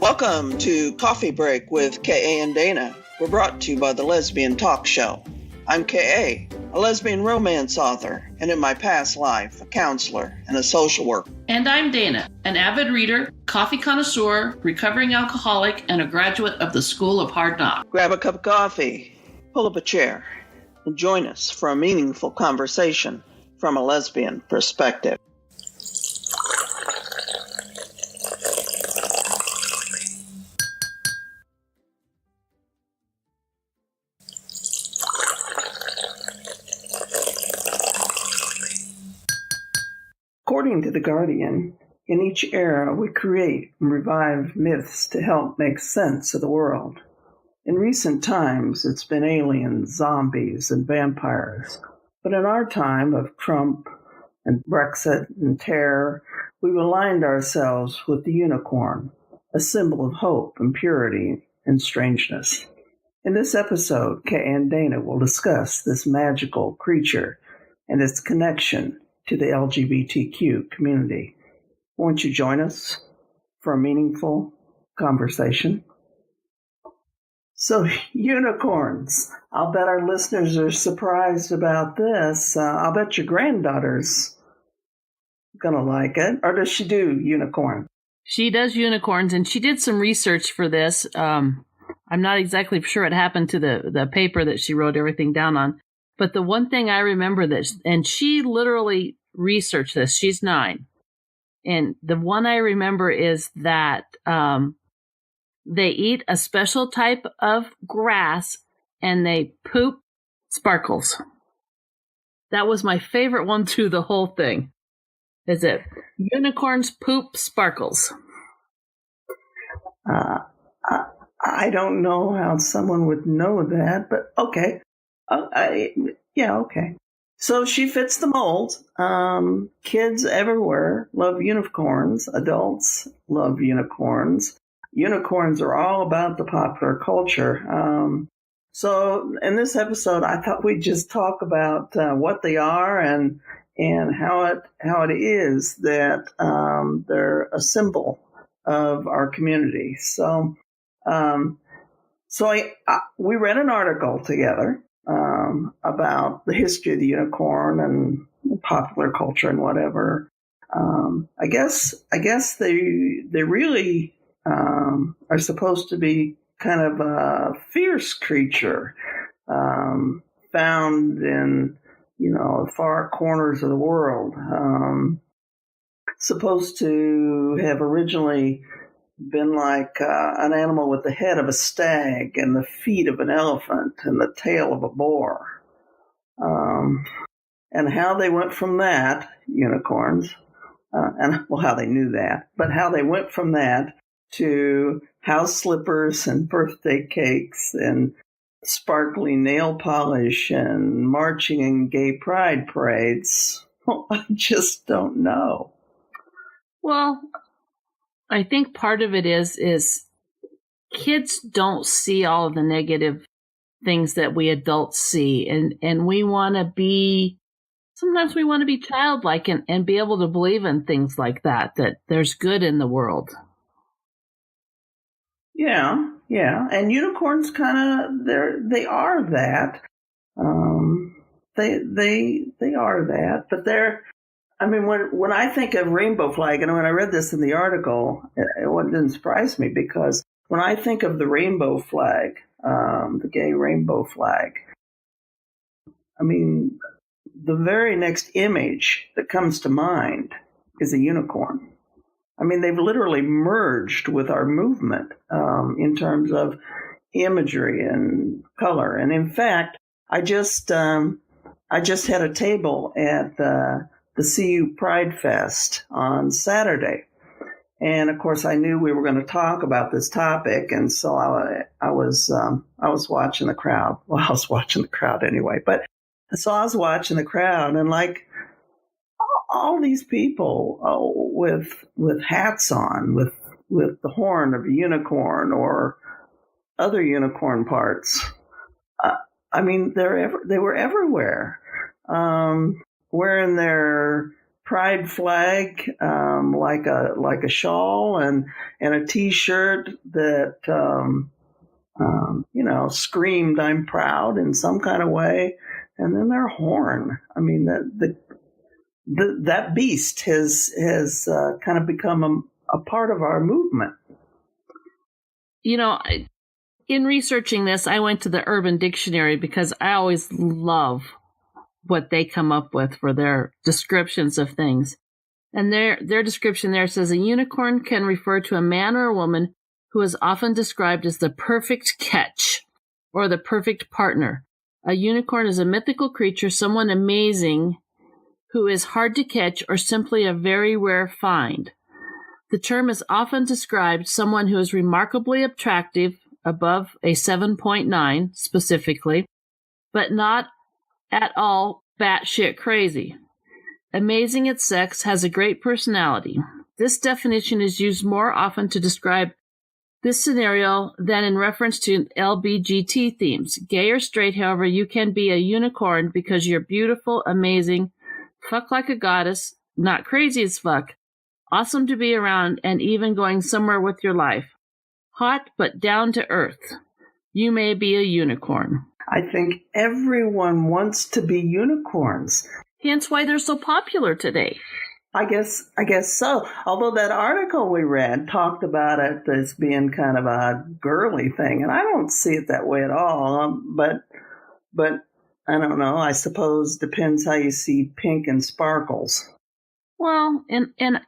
Welcome to Coffee Break with K.A. and Dana. We're brought to you by the Lesbian Talk Show. I'm K.A., a lesbian romance author, and in my past life, a counselor and a social worker. And I'm Dana, an avid reader, coffee connoisseur, recovering alcoholic, and a graduate of the School of Hard Knocks. Grab a cup of coffee, pull up a chair, and join us for a meaningful conversation from a lesbian perspective. According to The Guardian, in each era we create and revive myths to help make sense of the world. In recent times, it's been aliens, zombies, and vampires. But in our time of Trump and Brexit and terror, we've aligned ourselves with the unicorn, a symbol of hope and purity and strangeness. In this episode, Kay and Dana will discuss this magical creature and its connection to the LGBTQ community. Won't you join us for a meaningful conversation? So, unicorns. I'll bet our listeners are surprised about this. I'll bet your granddaughter's gonna like it. Or does she do unicorn? She does unicorns, and she did some research for this. I'm not exactly sure what happened to the paper that she wrote everything down on. But the one thing I remember and she literally researched this. She's 9. And the one I remember is that they eat a special type of grass and they poop sparkles. That was my favorite one through the whole thing. Is it unicorns poop sparkles? I don't know how someone would know that, but okay. Okay. So she fits the mold. Kids everywhere love unicorns. Adults love unicorns. Unicorns are all about the popular culture. So in this episode, I thought we'd just talk about what they are and how it is that they're a symbol of our community. So we read an article together about the history of the unicorn and popular culture and whatever. I guess they really are supposed to be kind of a fierce creature found in far corners of the world. Supposed to have originally been like an animal with the head of a stag and the feet of an elephant and the tail of a boar. And how they went from that, unicorns, how they knew that, but how they went from that to house slippers and birthday cakes and sparkly nail polish and marching in gay pride parades. Well, I just don't know. Well, I think part of it is kids don't see all of the negative things that we adults see. And we want to sometimes we want to be childlike and be able to believe in things like that there's good in the world. Yeah. And unicorns they are that. They are that, but when I think of rainbow flag, and when I read this in the article, it didn't surprise me because when I think of the rainbow flag, the gay rainbow flag, the very next image that comes to mind is a unicorn. They've literally merged with our movement in terms of imagery and color. And in fact, I just had a table at the CU Pride Fest on Saturday. And of course, I knew we were going to talk about this topic, and so I was watching the crowd. Well, I was watching the crowd anyway, but so I was watching the crowd, and like all these people with hats on, with the horn of a unicorn or other unicorn parts. They were everywhere, wearing their pride flag, like a shawl, and a T-shirt that screamed "I'm proud" in some kind of way, and then their horn. I mean, that beast has kind of become a part of our movement. In researching this, I went to the Urban Dictionary because I always love what they come up with for their descriptions of things. And their description there says a unicorn can refer to a man or a woman who is often described as the perfect catch or the perfect partner. A unicorn is a mythical creature, someone amazing who is hard to catch or simply a very rare find. The term is often described someone who is remarkably attractive, above a 7.9 specifically, but not at all batshit crazy. Amazing at sex, has a great personality. This definition is used more often to describe this scenario than in reference to LBGT themes. Gay or straight, however, you can be a unicorn because you're beautiful, amazing, fuck like a goddess, not crazy as fuck, awesome to be around, and even going somewhere with your life. Hot but down to earth. You may be a unicorn. I think everyone wants to be unicorns. Hence why they're so popular today. I guess so. Although that article we read talked about it as being kind of a girly thing, and I don't see it that way at all. But I don't know. I suppose depends how you see pink and sparkles. Well, and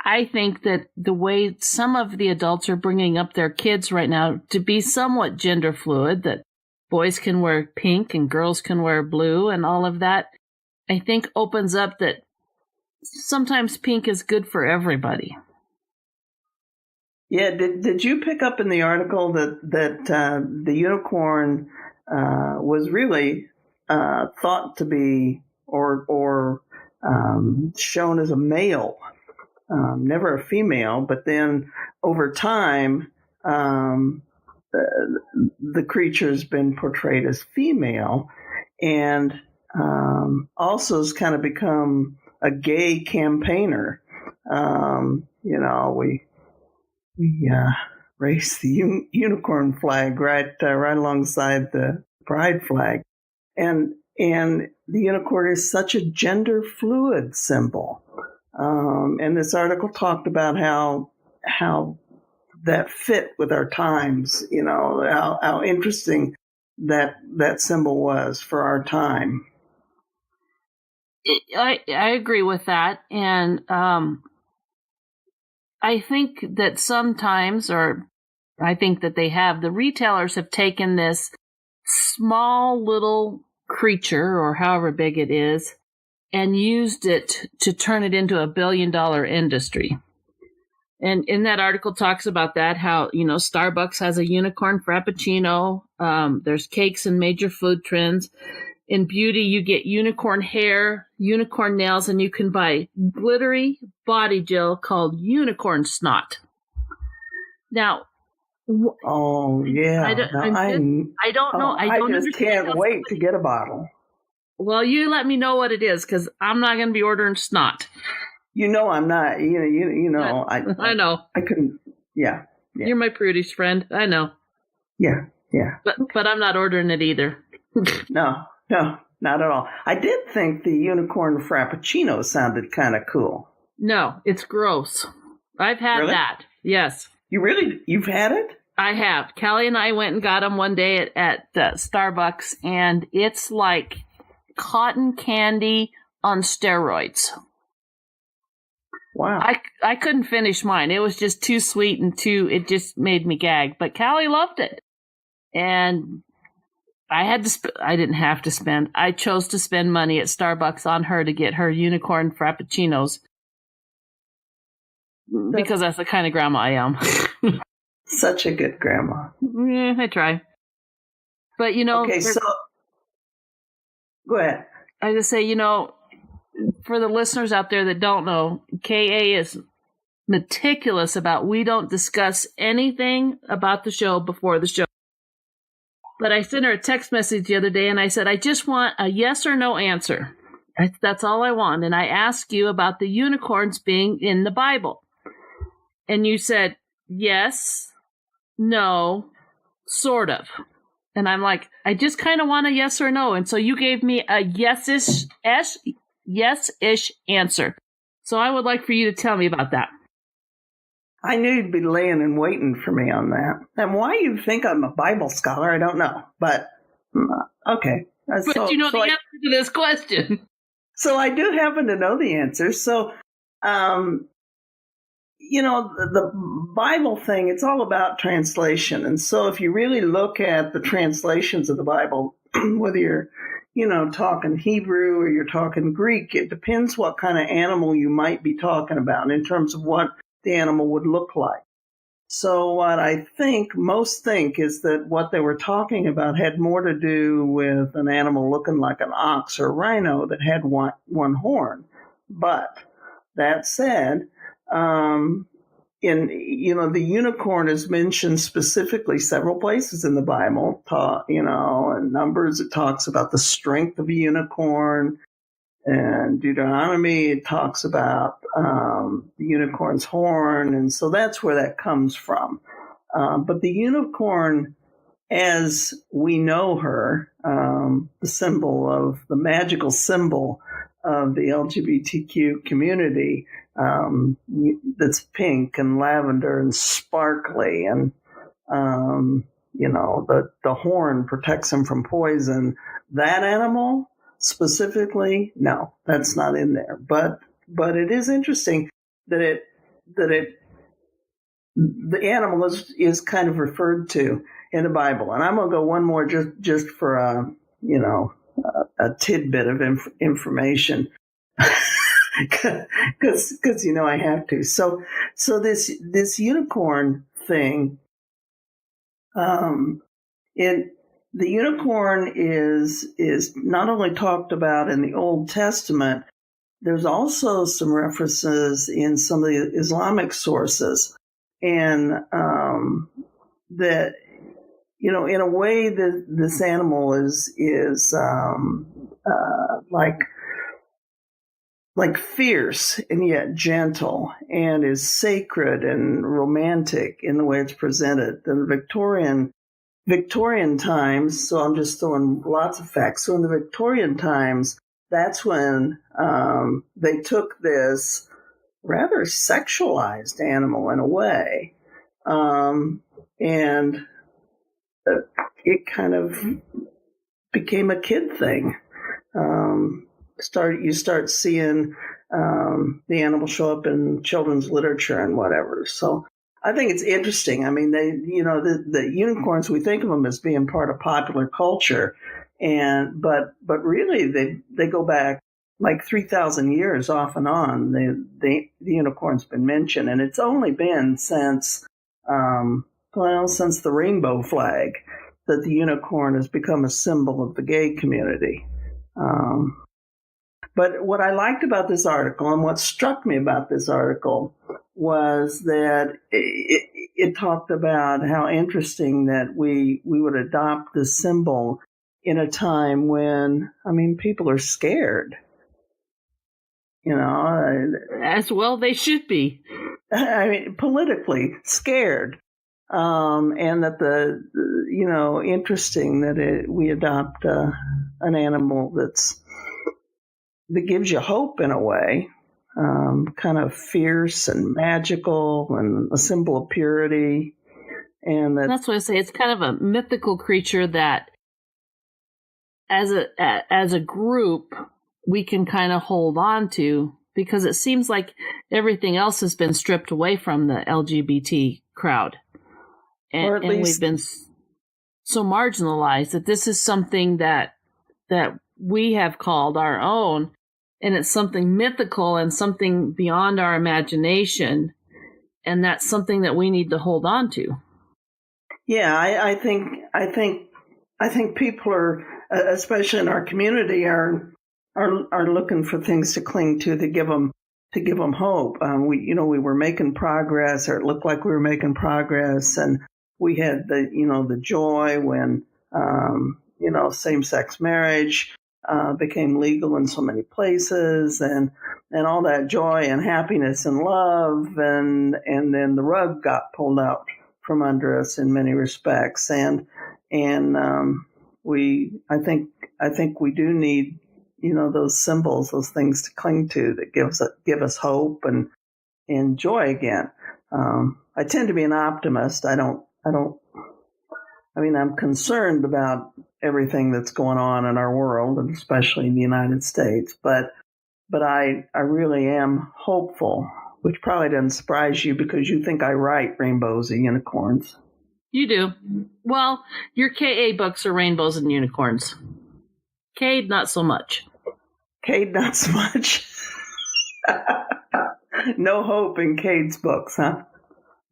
I think that the way some of the adults are bringing up their kids right now to be somewhat gender fluid, that boys can wear pink and girls can wear blue and all of that, I think opens up that sometimes pink is good for everybody. Yeah, did you pick up in the article that the unicorn was really thought to be or shown as a male, never a female, but then over time the creature's been portrayed as female, and also has kind of become a gay campaigner. We raised the unicorn flag right alongside the pride flag, and the unicorn is such a gender fluid symbol. And this article talked about how that fit with our times. How interesting that symbol was for our time. I agree with that, and I think that sometimes, or I think that the retailers have taken this small little creature, or however big it is, and used it to turn it into a $1 billion industry. And in that article talks about that, how, Starbucks has a unicorn frappuccino. There's cakes and major food trends. In beauty, you get unicorn hair, unicorn nails, and you can buy glittery body gel called unicorn snot. Now, oh yeah, I don't know. I just can't wait to get a bottle. Well, you let me know what it is, because I'm not going to be ordering snot. I'm not. I know. I couldn't. Yeah. You're my prudish friend. I know. Yeah. But I'm not ordering it either. No, not at all. I did think the unicorn frappuccino sounded kind of cool. No, it's gross. I've had that. Yes. You've had it? I have. Callie and I went and got them one day at Starbucks, and it's like cotton candy on steroids. Wow. I couldn't finish mine. It was just too sweet and it just made me gag. But Callie loved it. And I didn't have to spend. I chose to spend money at Starbucks on her to get her unicorn frappuccinos. Because that's the kind of grandma I am. Such a good grandma. Yeah, I try. But, Okay, so go ahead. I just say, for the listeners out there that don't know, KA is meticulous about we don't discuss anything about the show before the show. But I sent her a text message the other day, and I said, I just want a yes or no answer. That's all I want. And I asked you about the unicorns being in the Bible. And you said, yes, no, sort of. And I'm like, I just kind of want a yes or no. And so you gave me a yes-ish answer. So I would like for you to tell me about that. I knew you'd be laying and waiting for me on that. And why you think I'm a Bible scholar, I don't know. But, okay. But you know the answer to this question. So I do happen to know the answer. So, the Bible thing, it's all about translation. And so if you really look at the translations of the Bible, whether you're, talking Hebrew or you're talking Greek, it depends what kind of animal you might be talking about in terms of what the animal would look like. So what I think most think is that what they were talking about had more to do with an animal looking like an ox or a rhino that had one horn. But that said, the unicorn is mentioned specifically several places in the Bible. In Numbers it talks about the strength of a unicorn. And Deuteronomy, it talks about the unicorn's horn, and so that's where that comes from. But the unicorn, as we know her, the magical symbol of the LGBTQ community, that's pink and lavender and sparkly, and the horn protects him from poison. That animal specifically, no, that's not in there. But it is interesting that the animal is kind of referred to in the Bible. And I'm gonna go one more just for a tidbit of information, because I have to. So this unicorn thing, the unicorn is not only talked about in the Old Testament, there's also some references in some of the Islamic sources. And that, in a way that this animal is like fierce and yet gentle, and is sacred and romantic in the way it's presented. The Victorian times, so I'm just throwing lots of facts. So in the Victorian times, that's when they took this rather sexualized animal in a way, and it kind of became a kid thing. You start seeing the animal show up in children's literature and whatever. So I think it's interesting. I mean, the unicorns, we think of them as being part of popular culture, but really they go back like 3,000 years off and on. The unicorn's been mentioned, and it's only been since the rainbow flag that the unicorn has become a symbol of the gay community. But what I liked about this article, and what struck me about this article, was that it talked about how interesting that we would adopt this symbol in a time when, people are scared. As well they should be. Politically scared. And that interesting that we adopt an animal that gives you hope in a way, kind of fierce and magical and a symbol of purity. And that's what I say. It's kind of a mythical creature that, as a group, we can kind of hold on to, because it seems like everything else has been stripped away from the LGBT crowd. And we've been so marginalized that this is something that we have called our own, and it's something mythical and something beyond our imagination, and that's something that we need to hold on to. Yeah, I think people are, especially in our community, are looking for things to cling to give them hope. We were making progress, or it looked like we were making progress, and we had the joy when same-sex marriage became legal in so many places, and all that joy and happiness and love, and then the rug got pulled out from under us in many respects, and I think we do need, those symbols, those things to cling to that give us hope and joy again. I tend to be an optimist. I'm concerned about everything that's going on in our world, and especially in the United States, but I really am hopeful, which probably doesn't surprise you because you think I write rainbows and unicorns. You do. Well, your KA books are rainbows and unicorns. Cade, not so much. Cade, not so much. No hope in Cade's books, huh?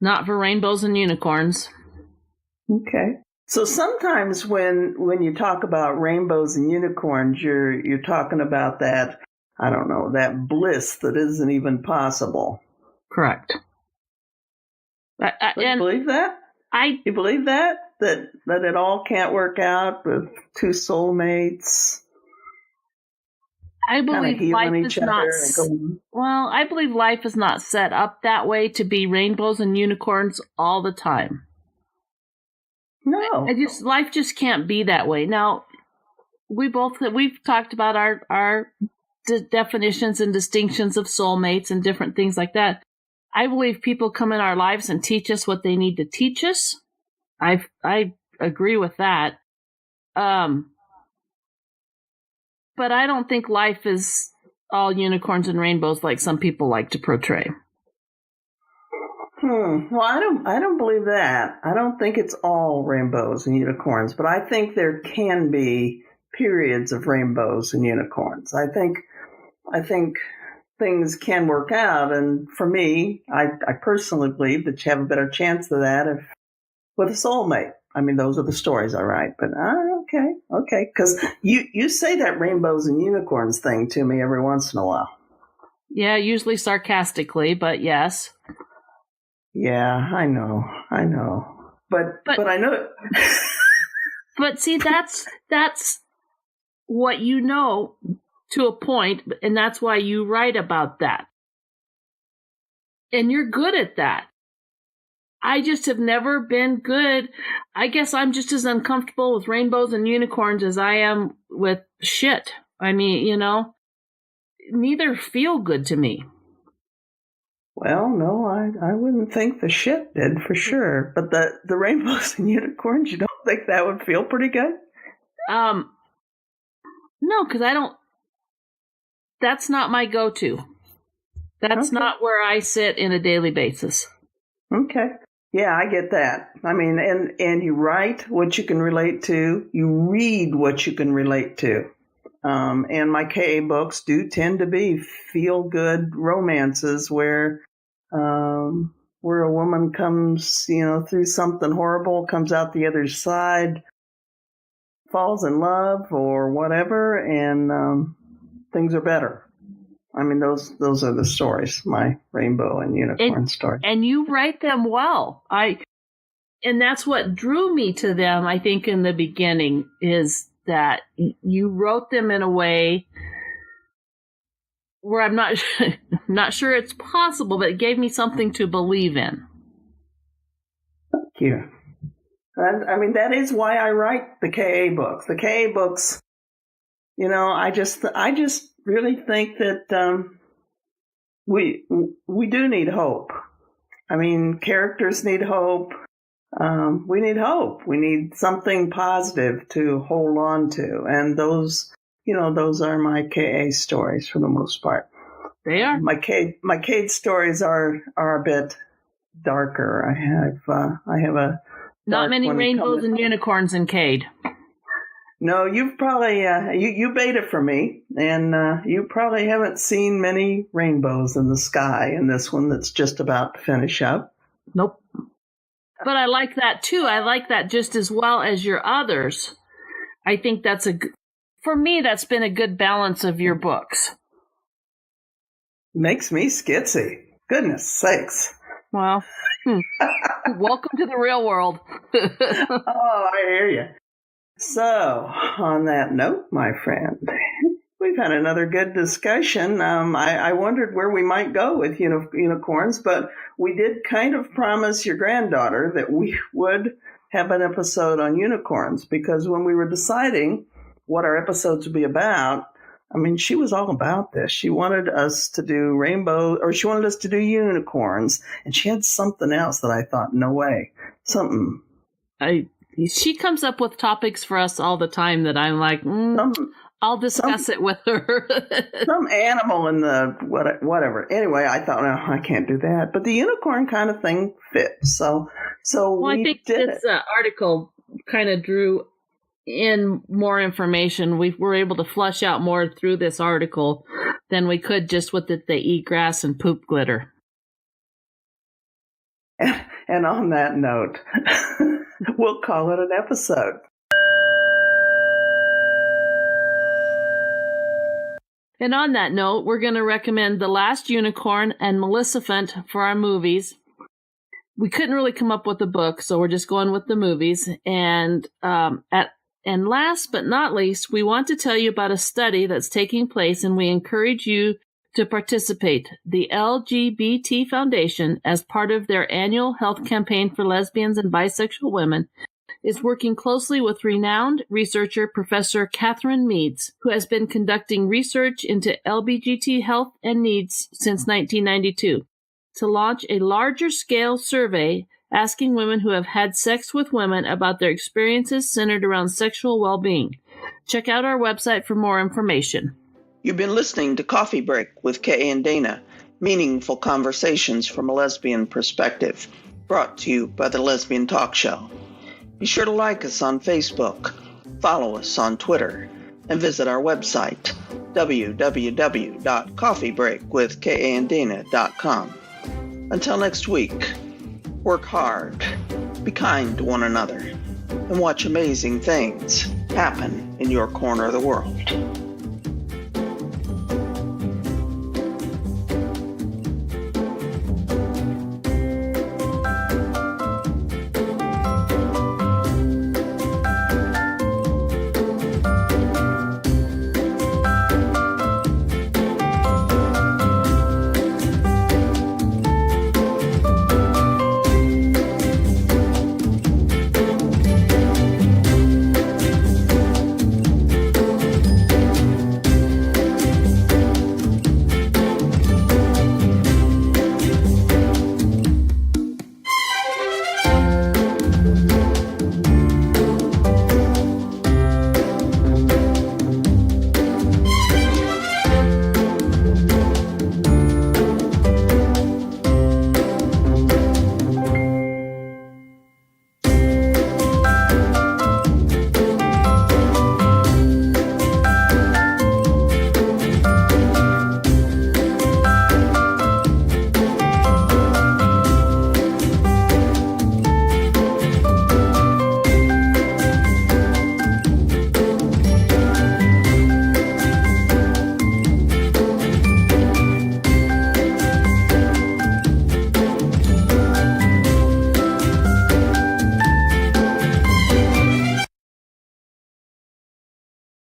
Not for rainbows and unicorns. Okay. So sometimes when you talk about rainbows and unicorns, you're talking about that, I don't know, that bliss that isn't even possible. Correct. You believe that? You believe that it all can't work out with two soulmates? I believe life is not. Well, I believe life is not set up that way to be rainbows and unicorns all the time. No, life just can't be that way. Now, we've talked about our definitions and distinctions of soulmates and different things like that. I believe people come in our lives and teach us what they need to teach us. I agree with that. But I don't think life is all unicorns and rainbows like some people like to portray. Well, I don't believe that. I don't think it's all rainbows and unicorns, but I think there can be periods of rainbows and unicorns. I think things can work out, and for me, I personally believe that you have a better chance of that with a soulmate. I mean, those are the stories I write, but okay, because you say that rainbows and unicorns thing to me every once in a while. Yeah, usually sarcastically, but yes. Yeah, I know, but I know. But see, that's what you know to a point, and that's why you write about that, and you're good at that. I just have never been good. I guess I'm just as uncomfortable with rainbows and unicorns as I am with shit. I mean, neither feel good to me. Well, no, I wouldn't think the shit did for sure. But the rainbows and unicorns, you don't think that would feel pretty good? No, because that's not my go-to. That's not where I sit in a daily basis. Okay. Yeah, I get that. I mean, and you write what you can relate to. You read what you can relate to. And my KA books do tend to be feel-good romances where a woman comes, through something horrible, comes out the other side, falls in love or whatever, and things are better. I mean, those are the stories, my rainbow and unicorn stories. And you write them well. And that's what drew me to them, I think, in the beginning, is that you wrote them in a way where I'm not sure it's possible, but it gave me something to believe in. Thank you. I mean, that is why I write the KA books. The KA books, I just really think that we do need hope. I mean, characters need hope. We need hope. We need something positive to hold on to, and those are my KA stories for the most part. They are. My Cade stories are a bit darker. I have a not many rainbows and unicorns in Cade. No, you've probably you beta for me, and you probably haven't seen many rainbows in the sky in this one that's just about to finish up. Nope. But I like that too. I like that just as well as your others. I think for me, that's been a good balance of your books. Makes me skitsy. Goodness sakes. Well, welcome to the real world. Oh, I hear you. So, on that note, my friend, we've had another good discussion. I wondered where we might go with unicorns, but we did kind of promise your granddaughter that we would have an episode on unicorns, because when we were deciding what our episodes would be about, I mean, she was all about this. She wanted us to do she wanted us to do unicorns, and she had something else that I thought, no way, something. She comes up with topics for us all the time that I'm like, I'll discuss it with her. Some animal in the whatever. Anyway, I thought, no, I can't do that. But the unicorn kind of thing fits. So I think this article kind of drew in more information. We were able to flush out more through this article than we could just with it. They eat grass and poop glitter. And on that note, we'll call it an episode. And on that note, we're going to recommend The Last Unicorn and Maleficent for our movies. We couldn't really come up with a book, so we're just going with the movies. And last but not least, we want to tell you about a study that's taking place, and we encourage you to participate. The LGBT Foundation, as part of their annual health campaign for lesbians and bisexual women, is working closely with renowned researcher Professor Catherine Meads, who has been conducting research into LGBT health and needs since 1992, to launch a larger-scale survey asking women who have had sex with women about their experiences centered around sexual well-being. Check out our website for more information. You've been listening to Coffee Break with Kay and Dana, meaningful conversations from a lesbian perspective, brought to you by the Lesbian Talk Show. Be sure to like us on Facebook, follow us on Twitter, and visit our website, www.coffeebreakwithkayandana.com. Until next week, work hard, be kind to one another, and watch amazing things happen in your corner of the world.